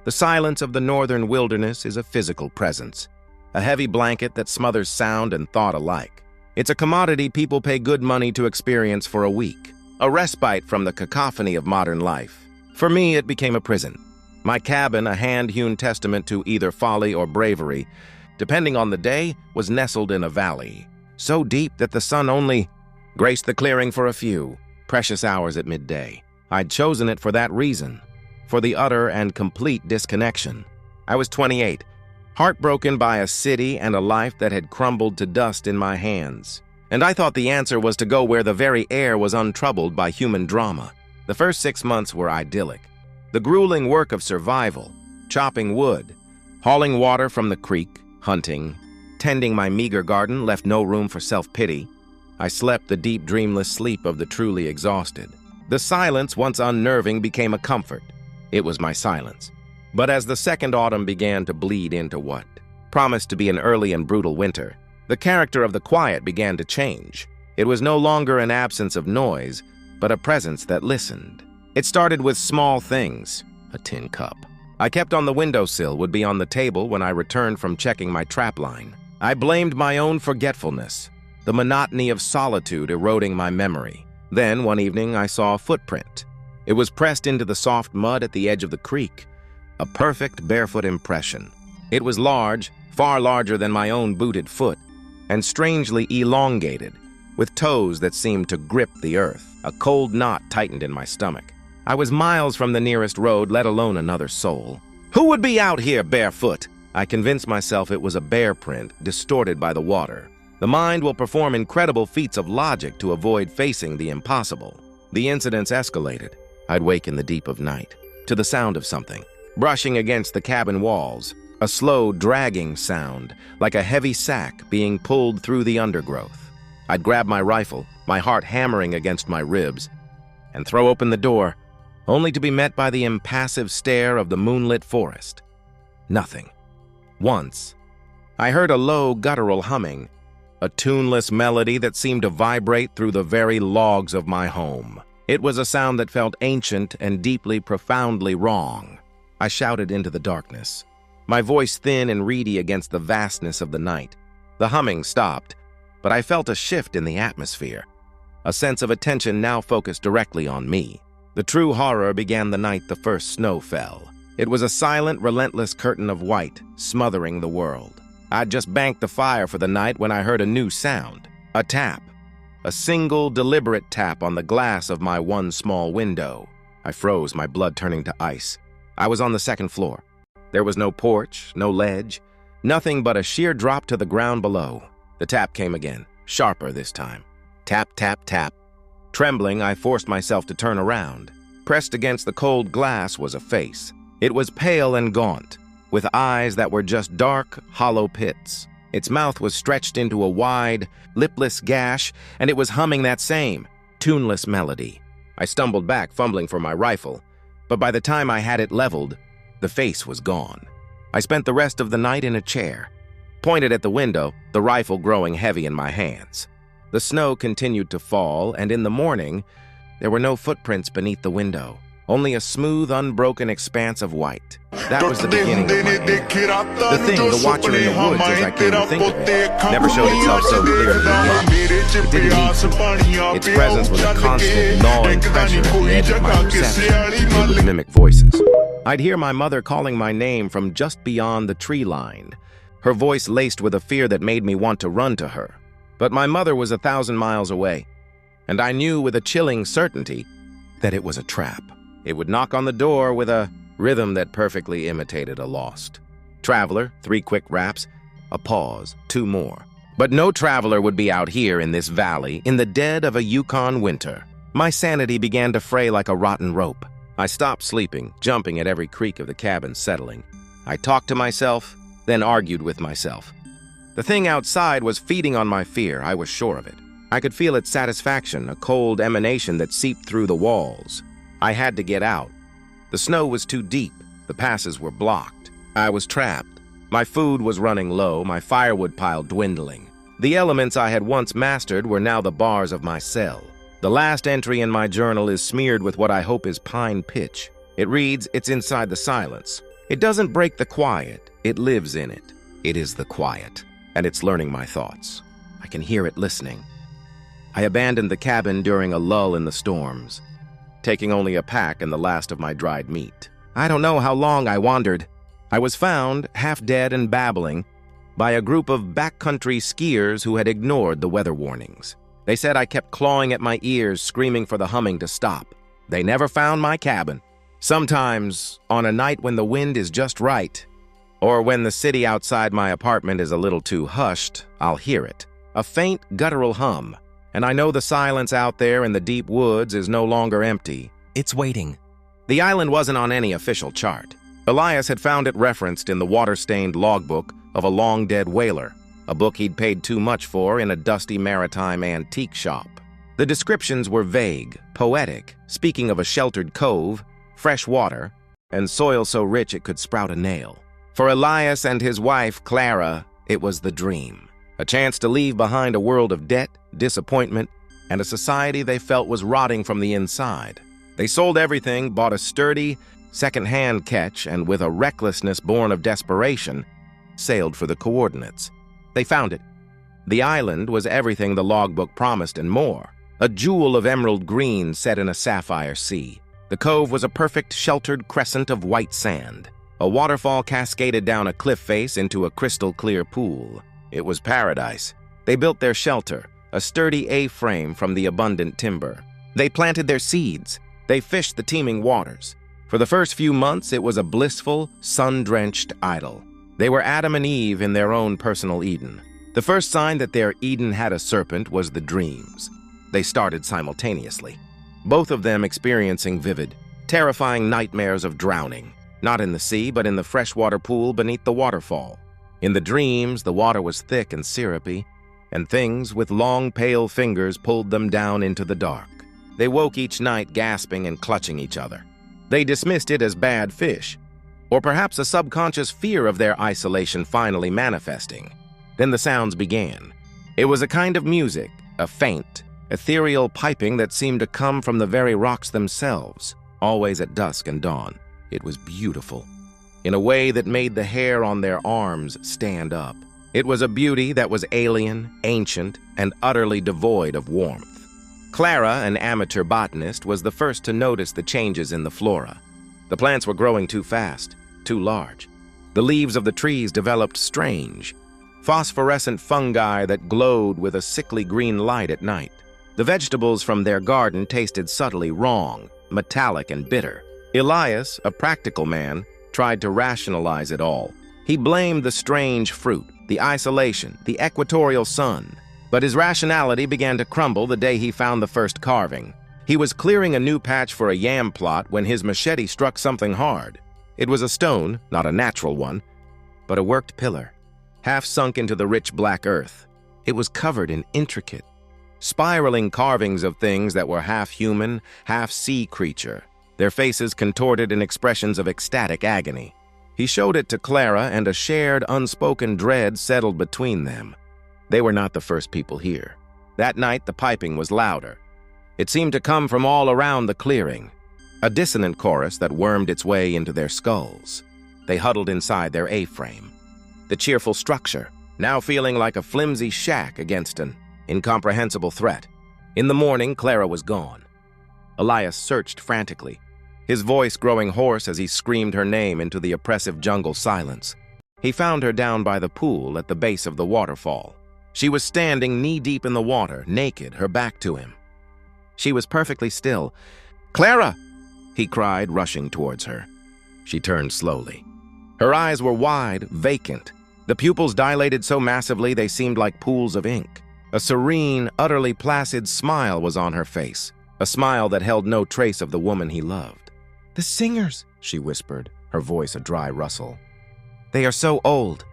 The silence of the northern wilderness is a physical presence, a heavy blanket that smothers sound and thought alike. It's a commodity people pay good money to experience for a week, a respite from the cacophony of modern life. For me, it became a prison. My cabin, a hand-hewn testament to either folly or bravery, depending on the day, was nestled in a valley, so deep that the sun only graced the clearing for a few precious hours at midday. I'd chosen it for that reason, for the utter and complete disconnection. I was 28, heartbroken by a city and a life that had crumbled to dust in my hands. And I thought the answer was to go where the very air was untroubled by human drama. The first 6 months were idyllic. The grueling work of survival, chopping wood, hauling water from the creek, hunting, tending my meager garden left no room for self-pity. I slept the deep, dreamless sleep of the truly exhausted. The silence, once unnerving, became a comfort. It was my silence. But as the second autumn began to bleed into what promised to be an early and brutal winter, the character of the quiet began to change. It was no longer an absence of noise, but a presence that listened. It started with small things. A tin cup I kept on the windowsill would be on the table when I returned from checking my trap line. I blamed my own forgetfulness, the monotony of solitude eroding my memory. Then, one evening, I saw a footprint. It was pressed into the soft mud at the edge of the creek, a perfect barefoot impression. It was large, far larger than my own booted foot, and strangely elongated, with toes that seemed to grip the earth. A cold knot tightened in my stomach. I was miles from the nearest road, let alone another soul. Who would be out here barefoot? I convinced myself it was a bear print, distorted by the water. The mind will perform incredible feats of logic to avoid facing the impossible. The incidents escalated. I'd wake in the deep of night, to the sound of something brushing against the cabin walls, a slow, dragging sound, like a heavy sack being pulled through the undergrowth. I'd grab my rifle, my heart hammering against my ribs, and throw open the door, only to be met by the impassive stare of the moonlit forest. Nothing. Once, I heard a low, guttural humming, a tuneless melody that seemed to vibrate through the very logs of my home. It was a sound that felt ancient and deeply, profoundly wrong. I shouted into the darkness, my voice thin and reedy against the vastness of the night. The humming stopped, but I felt a shift in the atmosphere, a sense of attention now focused directly on me. The true horror began the night the first snow fell. It was a silent, relentless curtain of white, smothering the world. I'd just banked the fire for the night when I heard a new sound. A tap. A single, deliberate tap on the glass of my one small window. I froze, my blood turning to ice. I was on the second floor. There was no porch, no ledge, nothing but a sheer drop to the ground below. The tap came again, sharper this time. Tap, tap, tap. Trembling, I forced myself to turn around. Pressed against the cold glass was a face. It was pale and gaunt, with eyes that were just dark, hollow pits. Its mouth was stretched into a wide, lipless gash, and it was humming that same, tuneless melody. I stumbled back, fumbling for my rifle, but by the time I had it leveled, the face was gone. I spent the rest of the night in a chair, pointed at the window, the rifle growing heavy in my hands. The snow continued to fall, and in the morning, there were no footprints beneath the window, only a smooth, unbroken expanse of white. That was the beginning of my end. The thing, the watcher in the woods, as I came to think of it, never showed itself so clearly again. It didn't need to. Its presence was a constant, gnawing pressure at the edge of my perception. It would mimic voices. I'd hear my mother calling my name from just beyond the tree line, her voice laced with a fear that made me want to run to her. But my mother was 1,000 miles away, and I knew with a chilling certainty that it was a trap. It would knock on the door with a rhythm that perfectly imitated a lost traveler, 3 quick raps, a pause, 2 more. But no traveler would be out here in this valley in the dead of a Yukon winter. My sanity began to fray like a rotten rope. I stopped sleeping, jumping at every creak of the cabin settling. I talked to myself, then argued with myself. The thing outside was feeding on my fear, I was sure of it. I could feel its satisfaction, a cold emanation that seeped through the walls. I had to get out. The snow was too deep, the passes were blocked. I was trapped. My food was running low, my firewood pile dwindling. The elements I had once mastered were now the bars of my cell. The last entry in my journal is smeared with what I hope is pine pitch. It reads, "It's inside the silence. It doesn't break the quiet, it lives in it. It is the quiet, and it's learning my thoughts. I can hear it listening. I abandoned the cabin during a lull in the storms, taking only a pack and the last of my dried meat. I don't know how long I wandered. I was found, half dead and babbling, by a group of backcountry skiers who had ignored the weather warnings. They said I kept clawing at my ears, screaming for the humming to stop. They never found my cabin. Sometimes, on a night when the wind is just right, or when the city outside my apartment is a little too hushed, I'll hear it. A faint, guttural hum, and I know the silence out there in the deep woods is no longer empty. It's waiting. The island wasn't on any official chart. Elias had found it referenced in the water-stained logbook of a long-dead whaler, a book he'd paid too much for in a dusty maritime antique shop. The descriptions were vague, poetic, speaking of a sheltered cove, fresh water, and soil so rich it could sprout a nail. For Elias and his wife, Clara, it was the dream. A chance to leave behind a world of debt, disappointment, and a society they felt was rotting from the inside. They sold everything, bought a sturdy, second-hand ketch, and with a recklessness born of desperation, sailed for the coordinates. They found it. The island was everything the logbook promised and more, a jewel of emerald green set in a sapphire sea. The cove was a perfect sheltered crescent of white sand. A waterfall cascaded down a cliff face into a crystal-clear pool. It was paradise. They built their shelter, a sturdy A-frame from the abundant timber. They planted their seeds. They fished the teeming waters. For the first few months, it was a blissful, sun-drenched idyll. They were Adam and Eve in their own personal Eden. The first sign that their Eden had a serpent was the dreams. They started simultaneously, both of them experiencing vivid, terrifying nightmares of drowning, not in the sea, but in the freshwater pool beneath the waterfall. In the dreams, the water was thick and syrupy, and things with long, pale fingers pulled them down into the dark. They woke each night gasping and clutching each other. They dismissed it as bad fish, or perhaps a subconscious fear of their isolation finally manifesting. Then the sounds began. It was a kind of music, a faint, ethereal piping that seemed to come from the very rocks themselves, always at dusk and dawn. It was beautiful, in a way that made the hair on their arms stand up. It was a beauty that was alien, ancient, and utterly devoid of warmth. Clara, an amateur botanist, was the first to notice the changes in the flora. The plants were growing too fast, too large. The leaves of the trees developed strange, phosphorescent fungi that glowed with a sickly green light at night. The vegetables from their garden tasted subtly wrong, metallic and bitter. Elias, a practical man, tried to rationalize it all. He blamed the strange fruit, the isolation, the equatorial sun. But his rationality began to crumble the day he found the first carving. He was clearing a new patch for a yam plot when his machete struck something hard. It was a stone, not a natural one, but a worked pillar, half sunk into the rich black earth. It was covered in intricate, spiraling carvings of things that were half human, half sea creature, their faces contorted in expressions of ecstatic agony. He showed it to Clara, and a shared, unspoken dread settled between them. They were not the first people here. That night, the piping was louder. It seemed to come from all around the clearing, a dissonant chorus that wormed its way into their skulls. They huddled inside their A-frame. The cheerful structure, now feeling like a flimsy shack against an incomprehensible threat. In the morning, Clara was gone. Elias searched frantically, his voice growing hoarse as he screamed her name into the oppressive jungle silence. He found her down by the pool at the base of the waterfall. She was standing knee-deep in the water, naked, her back to him. She was perfectly still. "Clara!" he cried, rushing towards her. She turned slowly. Her eyes were wide, vacant. The pupils dilated so massively they seemed like pools of ink. A serene, utterly placid smile was on her face, a smile that held no trace of the woman he loved. "The singers," she whispered, her voice a dry rustle. "They are so old.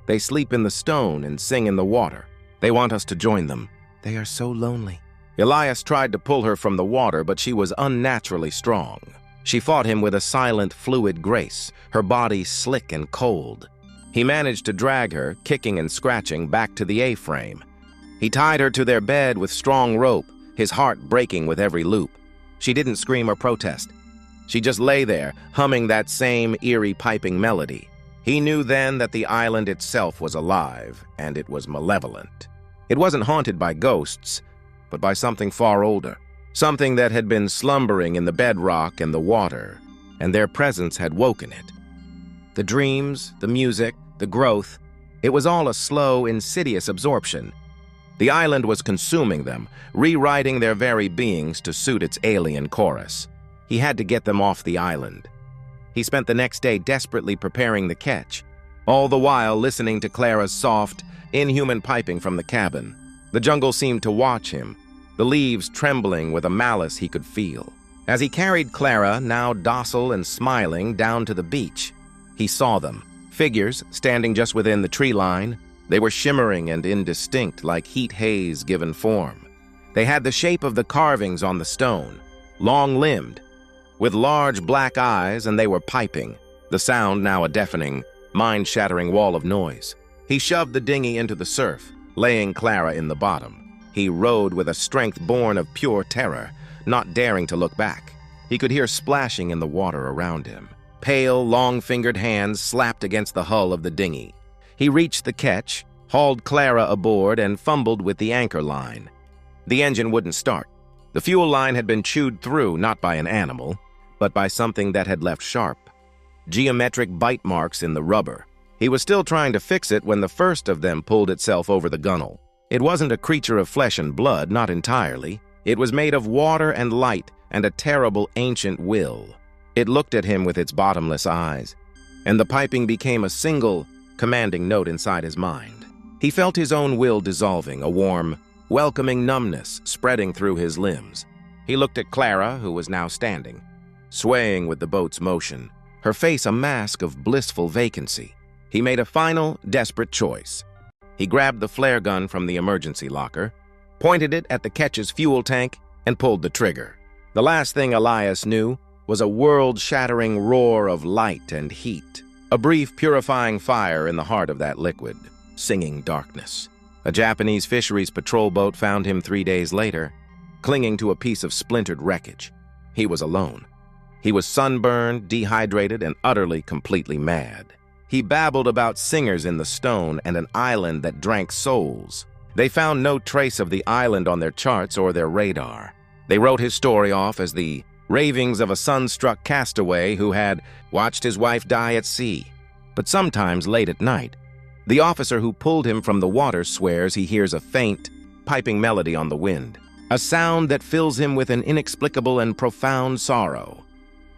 They sleep in the stone and sing in the water. They want us to join them. They are so lonely." Elias tried to pull her from the water, but she was unnaturally strong. She fought him with a silent, fluid grace, her body slick and cold. He managed to drag her, kicking and scratching, back to the A-frame. He tied her to their bed with strong rope, his heart breaking with every loop. She didn't scream or protest. She just lay there, humming that same eerie piping melody. He knew then that the island itself was alive, and it was malevolent. It wasn't haunted by ghosts, but by something far older. Something that had been slumbering in the bedrock and the water, and their presence had woken it. The dreams, the music, the growth, it was all a slow, insidious absorption. The island was consuming them, rewriting their very beings to suit its alien chorus. He had to get them off the island. He spent the next day desperately preparing the catch, all the while listening to Clara's soft, inhuman piping from the cabin. The jungle seemed to watch him, the leaves trembling with a malice he could feel. As he carried Clara, now docile and smiling, down to the beach, he saw them, figures standing just within the tree line. They were shimmering and indistinct, like heat haze given form. They had the shape of the carvings on the stone, long-limbed, with large black eyes, and they were piping, the sound now a deafening, mind-shattering wall of noise. He shoved the dinghy into the surf, laying Clara in the bottom. He rowed with a strength born of pure terror, not daring to look back. He could hear splashing in the water around him. Pale, long-fingered hands slapped against the hull of the dinghy. He reached the ketch, hauled Clara aboard, and fumbled with the anchor line. The engine wouldn't start. The fuel line had been chewed through, not by an animal, but by something that had left sharp, geometric bite marks in the rubber. He was still trying to fix it when the first of them pulled itself over the gunwale. It wasn't a creature of flesh and blood, not entirely. It was made of water and light and a terrible ancient will. It looked at him with its bottomless eyes, and the piping became a single, commanding note inside his mind. He felt his own will dissolving, a warm, welcoming numbness spreading through his limbs. He looked at Clara, who was now standing, swaying with the boat's motion, her face a mask of blissful vacancy. He made a final, desperate choice. He grabbed the flare gun from the emergency locker, pointed it at the ketch's fuel tank, and pulled the trigger. The last thing Elias knew was a world-shattering roar of light and heat, a brief purifying fire in the heart of that liquid, singing darkness. A Japanese fisheries patrol boat found him 3 days later, clinging to a piece of splintered wreckage. He was alone. He was sunburned, dehydrated, and utterly, completely mad. He babbled about singers in the stone and an island that drank souls. They found no trace of the island on their charts or their radar. They wrote his story off as the ravings of a sun-struck castaway who had watched his wife die at sea. But sometimes, late at night, the officer who pulled him from the water swears he hears a faint, piping melody on the wind, a sound that fills him with an inexplicable and profound sorrow.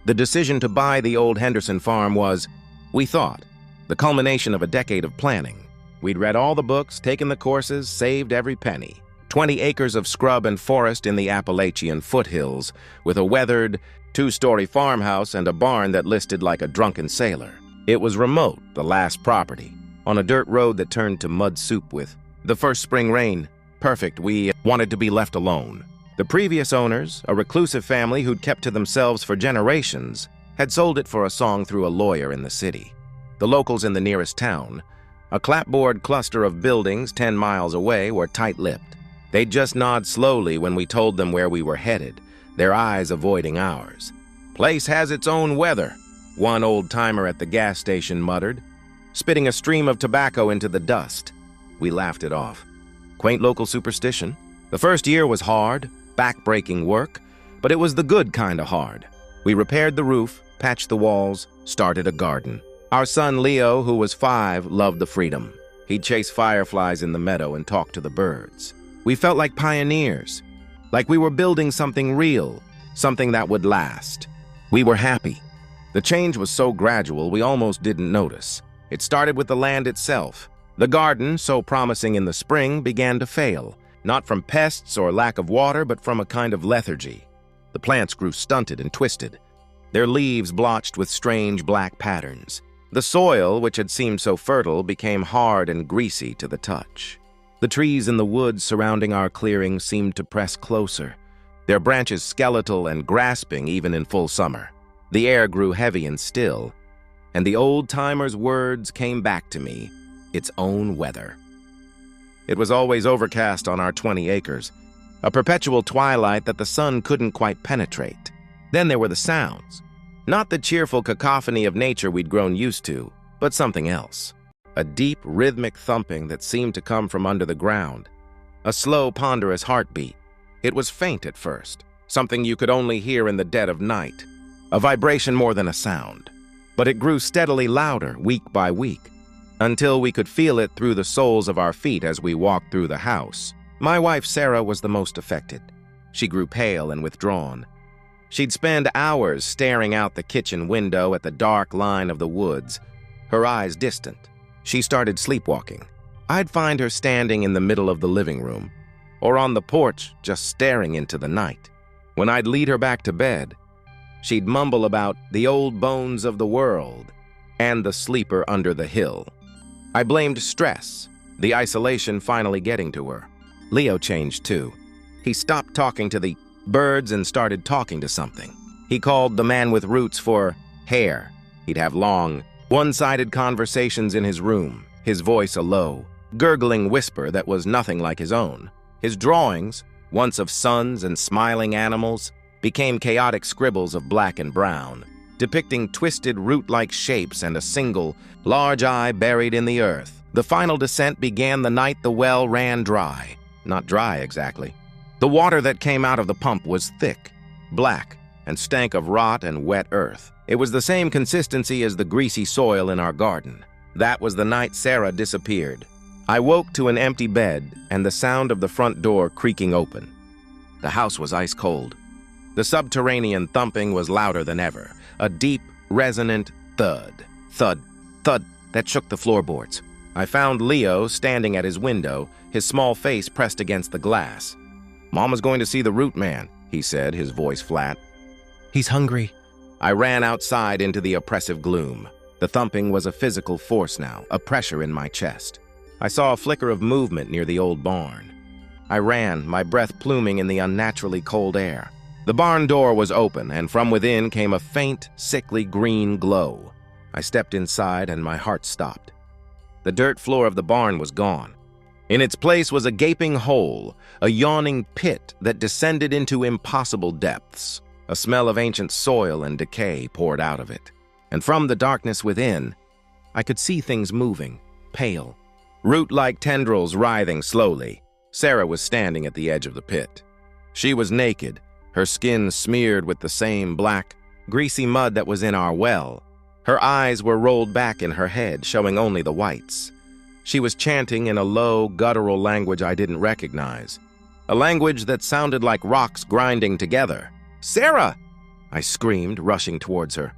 The decision to buy the old Henderson farm was, we thought, the culmination of a decade of planning. We'd read all the books, taken the courses, saved every penny. 20 acres of scrub and forest in the Appalachian foothills, with a weathered, 2-story farmhouse and a barn that listed like a drunken sailor. It was remote, the last property, on a dirt road that turned to mud soup with the first spring rain. Perfect, we wanted to be left alone. The previous owners, a reclusive family who'd kept to themselves for generations, had sold it for a song through a lawyer in the city. The locals in the nearest town, a clapboard cluster of buildings 10 miles away, were tight-lipped. They'd just nod slowly when we told them where we were headed, their eyes avoiding ours. "Place has its own weather," one old-timer at the gas station muttered, spitting a stream of tobacco into the dust. We laughed it off. Quaint local superstition. The first year was hard, back-breaking work, but it was the good kind of hard. We repaired the roof, patched the walls, started a garden. Our son Leo, who was 5, loved the freedom. He'd chase fireflies in the meadow and talk to the birds. We felt like pioneers, like we were building something real, something that would last. We were happy. The change was so gradual we almost didn't notice. It started with the land itself. The garden, so promising in the spring, began to fail, not from pests or lack of water, but from a kind of lethargy. The plants grew stunted and twisted, their leaves blotched with strange black patterns. The soil, which had seemed so fertile, became hard and greasy to the touch. The trees in the woods surrounding our clearing seemed to press closer, their branches skeletal and grasping even in full summer. The air grew heavy and still, and the old-timer's words came back to me, its own weather. It was always overcast on our 20 acres, a perpetual twilight that the sun couldn't quite penetrate. Then there were the sounds, Not the cheerful cacophony of nature we'd grown used to, but something else. A deep, rhythmic thumping that seemed to come from under the ground. A slow, ponderous heartbeat. It was faint at first, something you could only hear in the dead of night. A vibration more than a sound. But it grew steadily louder, week by week, until we could feel it through the soles of our feet as we walked through the house. My wife, Sarah, was the most affected. She grew pale and withdrawn. She'd spend hours staring out the kitchen window at the dark line of the woods, her eyes distant. She started sleepwalking. I'd find her standing in the middle of the living room, or on the porch just staring into the night. When I'd lead her back to bed, she'd mumble about the old bones of the world and the sleeper under the hill. I blamed stress, the isolation finally getting to her. Leo changed too. He stopped talking to the birds and started talking to something. He called the man with roots for hair. He'd have long, one-sided conversations in his room, his voice a low, gurgling whisper that was nothing like his own. His drawings, once of suns and smiling animals, became chaotic scribbles of black and brown, depicting twisted root-like shapes and a single, large eye buried in the earth. The final descent began the night the well ran dry. Not dry, exactly. The water that came out of the pump was thick, black, and stank of rot and wet earth. It was the same consistency as the greasy soil in our garden. That was the night Sarah disappeared. I woke to an empty bed and the sound of the front door creaking open. The house was ice cold. The subterranean thumping was louder than ever, a deep, resonant thud, thud, thud that shook the floorboards. I found Leo standing at his window, his small face pressed against the glass. "Mama's going to see the root man," he said, his voice flat. "He's hungry." I ran outside into the oppressive gloom. The thumping was a physical force now, a pressure in my chest. I saw a flicker of movement near the old barn. I ran, my breath pluming in the unnaturally cold air. The barn door was open, and from within came a faint, sickly green glow. I stepped inside, and my heart stopped. The dirt floor of the barn was gone. In its place was a gaping hole, a yawning pit that descended into impossible depths. A smell of ancient soil and decay poured out of it. And from the darkness within, I could see things moving, pale, root-like tendrils writhing slowly. Sarah was standing at the edge of the pit. She was naked, her skin smeared with the same black, greasy mud that was in our well. Her eyes were rolled back in her head, showing only the whites. She was chanting in a low, guttural language I didn't recognize, a language that sounded like rocks grinding together. "Sarah!" I screamed, rushing towards her.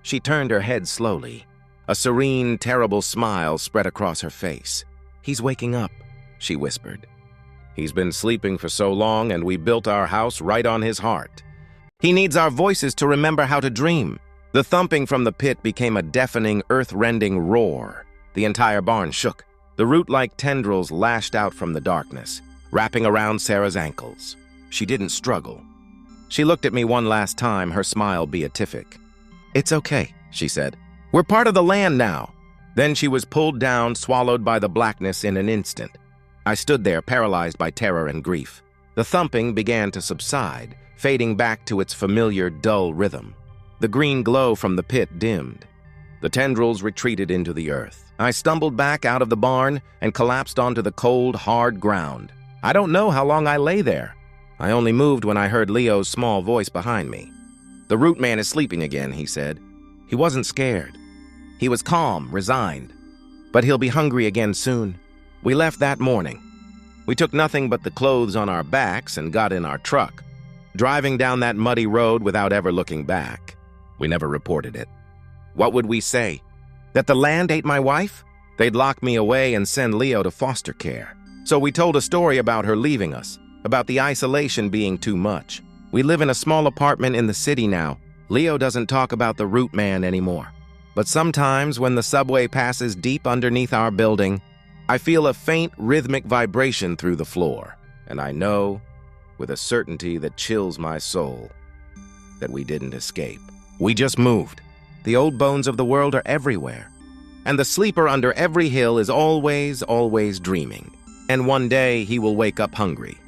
She turned her head slowly. A serene, terrible smile spread across her face. "He's waking up," she whispered. "He's been sleeping for so long, and we built our house right on his heart. He needs our voices to remember how to dream." The thumping from the pit became a deafening, earth-rending roar. The entire barn shook. The root-like tendrils lashed out from the darkness, wrapping around Sarah's ankles. She didn't struggle. She looked at me one last time, her smile beatific. "It's okay," she said. "We're part of the land now." Then she was pulled down, swallowed by the blackness in an instant. I stood there, paralyzed by terror and grief. The thumping began to subside, fading back to its familiar, dull rhythm. The green glow from the pit dimmed. The tendrils retreated into the earth. I stumbled back out of the barn and collapsed onto the cold, hard ground. I don't know how long I lay there. I only moved when I heard Leo's small voice behind me. "The root man is sleeping again," he said. He wasn't scared. He was calm, resigned. "But he'll be hungry again soon." We left that morning. We took nothing but the clothes on our backs and got in our truck, driving down that muddy road without ever looking back. We never reported it. What would we say? That the land ate my wife? They'd lock me away and send Leo to foster care. So we told a story about her leaving us, about the isolation being too much. We live in a small apartment in the city now. Leo doesn't talk about the root man anymore. But sometimes when the subway passes deep underneath our building, I feel a faint rhythmic vibration through the floor. And I know, with a certainty that chills my soul, that we didn't escape. We just moved. The old bones of the world are everywhere. And the sleeper under every hill is always, always dreaming. And one day he will wake up hungry.